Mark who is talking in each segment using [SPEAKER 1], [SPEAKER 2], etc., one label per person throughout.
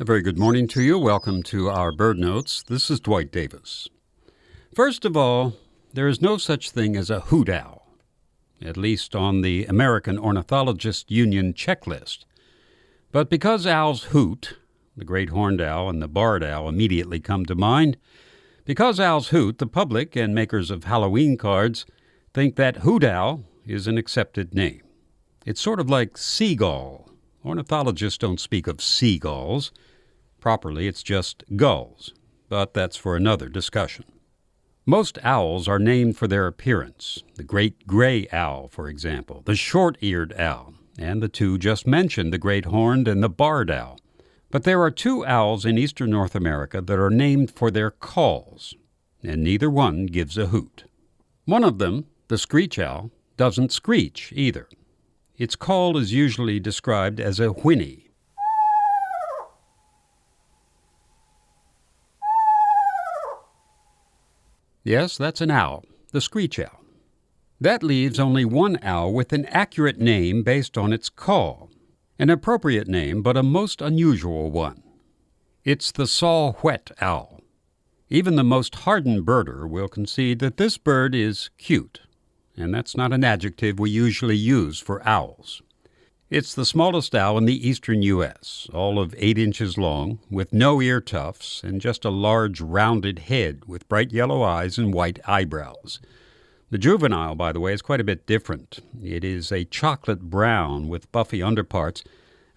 [SPEAKER 1] A very good morning to you. Welcome to our Bird Notes. This is Dwight Davis. First of all, there is no such thing as a hoot owl, at least on the American Ornithologists Union checklist. But because owls hoot, the great horned owl and the barred owl immediately come to mind. Because owls hoot, the public and makers of Halloween cards think that hoot owl is an accepted name. It's sort of like seagull. Ornithologists don't speak of seagulls. Properly, it's just gulls, but that's for another discussion. Most owls are named for their appearance. The great gray owl, for example, the short-eared owl, and the two just mentioned, the great horned and the barred owl. But there are two owls in eastern North America that are named for their calls, and neither one gives a hoot. One of them, the screech owl, doesn't screech either. Its call is usually described as a whinny. Yes, that's an owl, the screech owl. That leaves only one owl with an accurate name based on its call. An appropriate name, but a most unusual one. It's the Saw Whet Owl. Even the most hardened birder will concede that this bird is cute, and that's not an adjective we usually use for owls. It's the smallest owl in the eastern U.S., all of 8 inches long, with no ear tufts and just a large rounded head with bright yellow eyes and white eyebrows. The juvenile, by the way, is quite a bit different. It is a chocolate brown with buffy underparts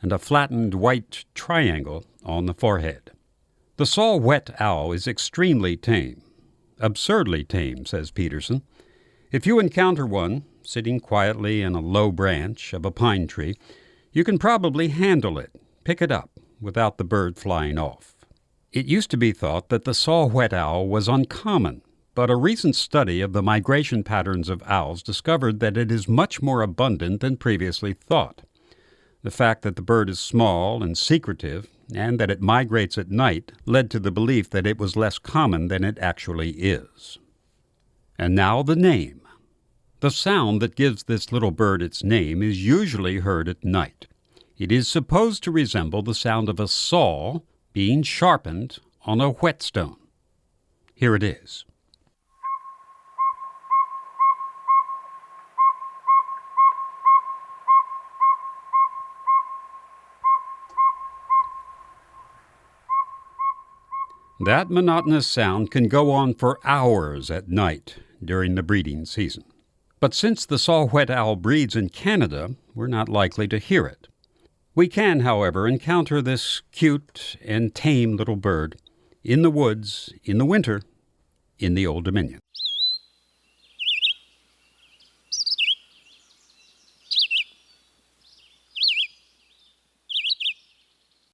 [SPEAKER 1] and a flattened white triangle on the forehead. The Saw Whet Owl is extremely tame. Absurdly tame, says Peterson. If you encounter one, sitting quietly in a low branch of a pine tree, you can probably handle it, pick it up, without the bird flying off. It used to be thought that the Saw Whet Owl was uncommon, but a recent study of the migration patterns of owls discovered that it is much more abundant than previously thought. The fact that the bird is small and secretive, and that it migrates at night, led to the belief that it was less common than it actually is. And now the name. The sound that gives this little bird its name is usually heard at night. It is supposed to resemble the sound of a saw being sharpened on a whetstone. Here it is. That monotonous sound can go on for hours at night during the breeding season. But since the Saw Whet Owl breeds in Canada, we're not likely to hear it. We can, however, encounter this cute and tame little bird in the woods in the winter in the Old Dominion.